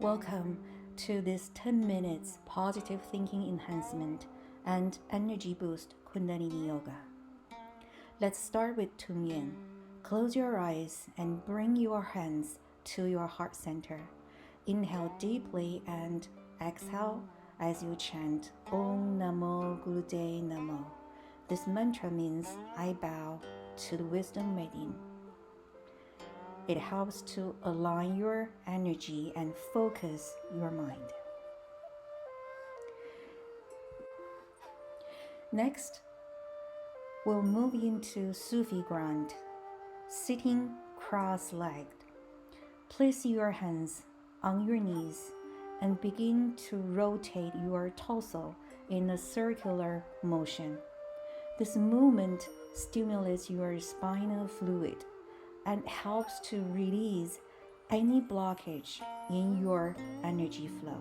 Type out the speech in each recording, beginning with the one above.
Welcome to this 10 minutes positive thinking enhancement and energy boost Kundalini Yoga. Let's start with Tumyen. Close your eyes and bring your hands to your heart center. Inhale deeply and exhale as you chant Om Namo Gurudev Namo. This mantra means I bow to the wisdom within. It helps to align your energy and focus your mind. Next, we'll move into Sufi grind, sitting cross-legged. Place your hands on your knees and begin to rotate your torso in a circular motion. This movement stimulates your spinal fluid and helps to release any blockage in your energy flow.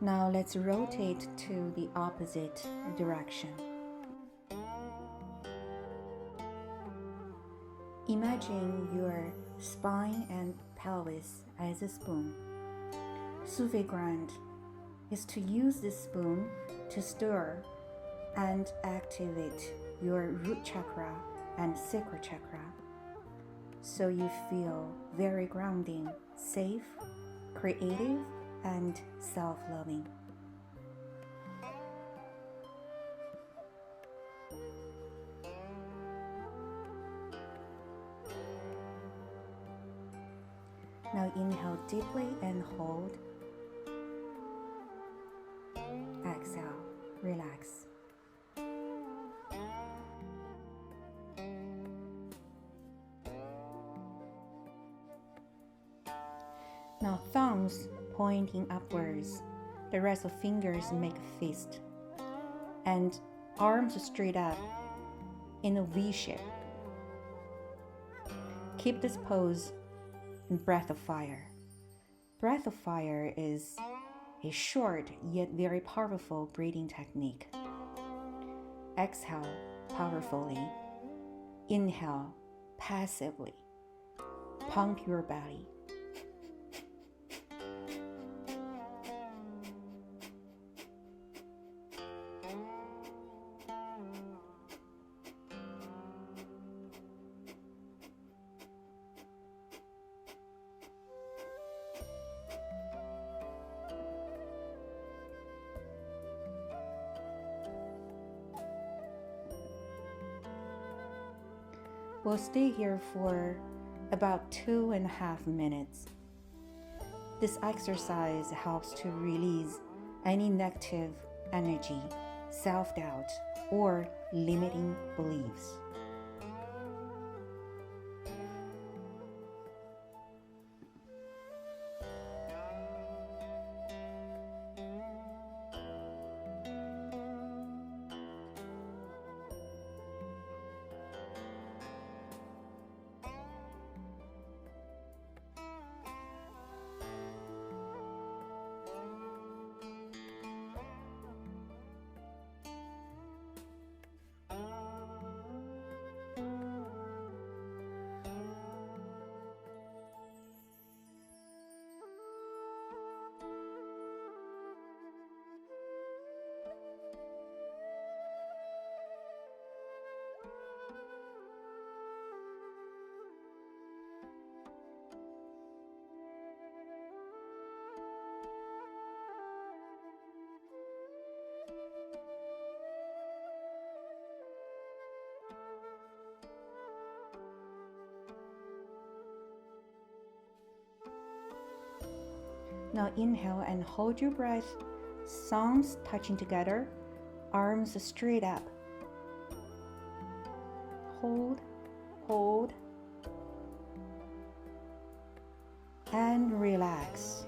Now let's rotate to the opposite direction. Imagine your spine and pelvis as a spoon. Sufi grind is to use this spoon to stir and activate your root chakra and sacral chakra, so you feel very grounding, safe, creative, and self-loving. Now inhale deeply and hold. Exhale, relax. Now thumbs pointing upwards. The rest of fingers make a fist. And arms straight up in a V shape. Keep this pose in Breath of Fire. Breath of Fire is a short yet very powerful breathing technique. Exhale powerfully. Inhale passively. Pump your belly. We'll stay here for about 2.5 minutes. This exercise helps to release any negative energy, self-doubt, or limiting beliefs. Now inhale and hold your breath, thumbs touching together, arms straight up. Hold, hold, and relax.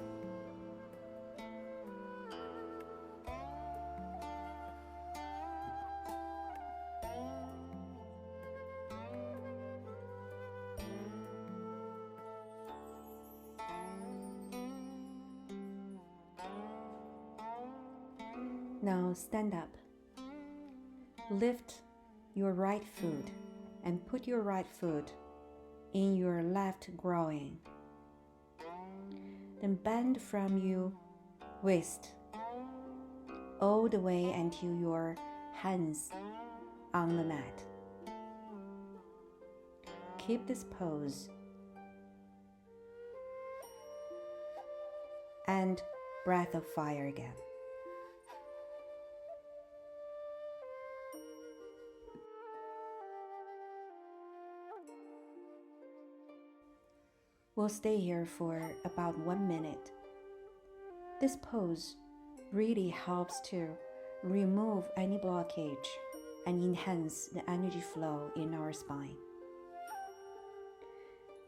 Now stand up. Lift your right foot and put your right foot in your left groin. Then bend from your waist all the way until your hands on the mat. Keep this pose and breath of fire again. We'll stay here for about 1 minute. This pose really helps to remove any blockage and enhance the energy flow in our spine.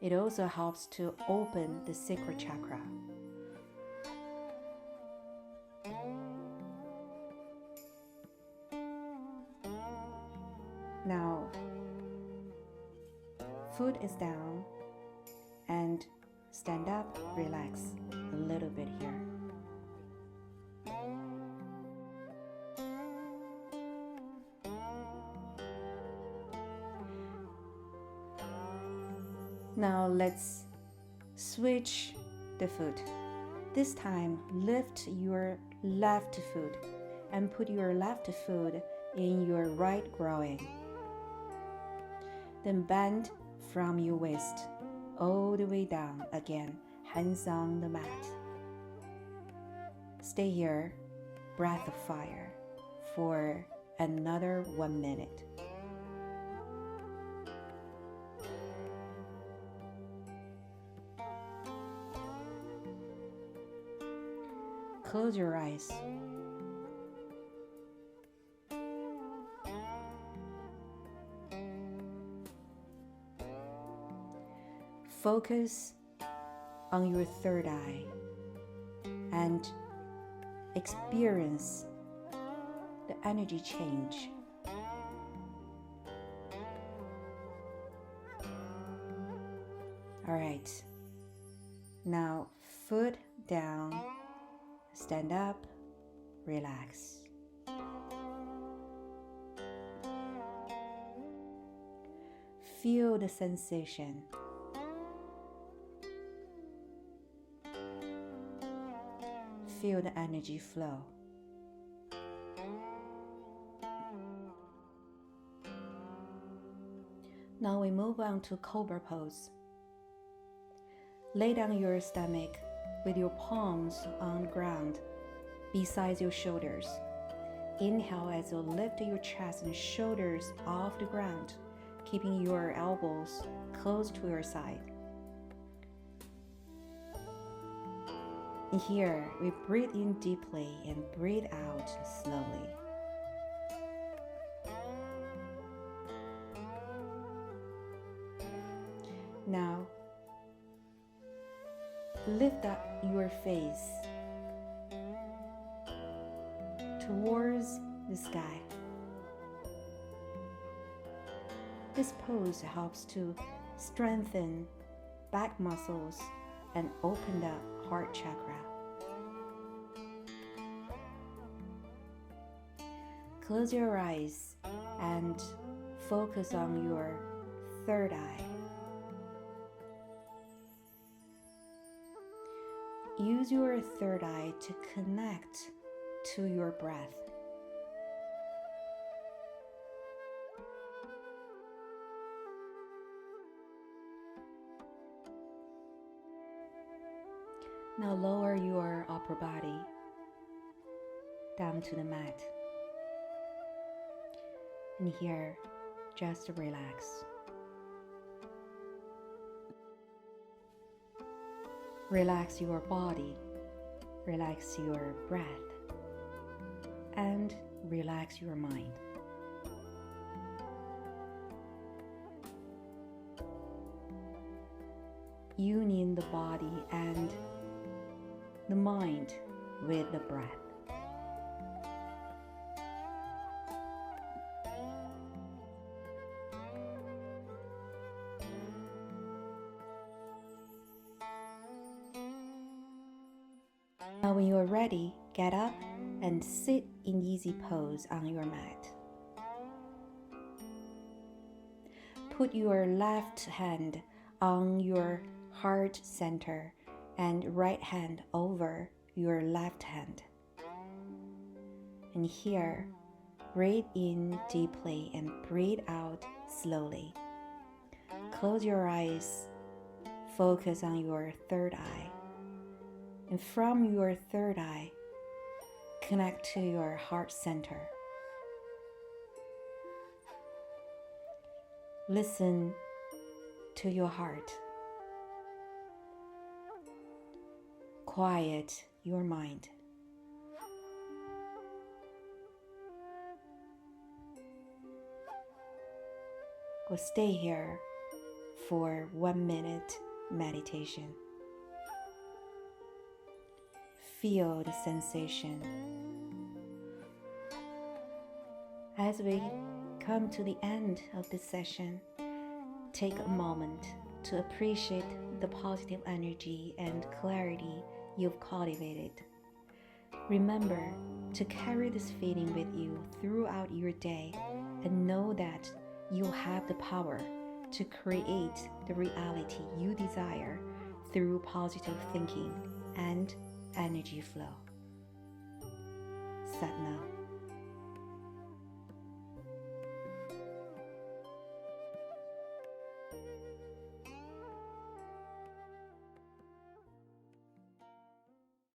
It also helps to open the sacral chakra. Now, foot is down and stand up, relax a little bit here. Now let's switch the foot. This time, lift your left foot and put your left foot in your right groin. Then bend from your waist all the way down again, hands on the mat. Stay here, breath of fire, for another 1 minute. Close your eyes. Focus on your third eye and experience the energy change. All right. Now, foot down, stand up, relax. Feel the sensation. Feel the energy flow. Now we move on to Cobra pose. Lay down your stomach with your palms on the ground beside your shoulders. Inhale as you lift your chest and shoulders off the ground, keeping your elbows close to your side. And here, we breathe in deeply and breathe out slowly. Now, lift up your face towards the sky. This pose helps to strengthen back muscles and open the heart chakra. Close your eyes and focus on your third eye. Use your third eye to connect to your breath. Now lower your upper body down to the mat. And here, just relax. Relax your body, relax your breath, and relax your mind. Union the body and the mind with the breath. Now when you are ready, get up and sit in easy pose on your mat. Put your left hand on your heart center and right hand over your left hand. And here, breathe in deeply and breathe out slowly. Close your eyes, focus on your third eye. And from your third eye, connect to your heart center. Listen to your heart. Quiet your mind. We'll stay here for 1 minute meditation. Feel the sensation. As we come to the end of this session, take a moment to appreciate the positive energy and clarity you've cultivated. Remember to carry this feeling with you throughout your day and know that you have the power to create the reality you desire through positive thinking and energy flow. Sat Nam.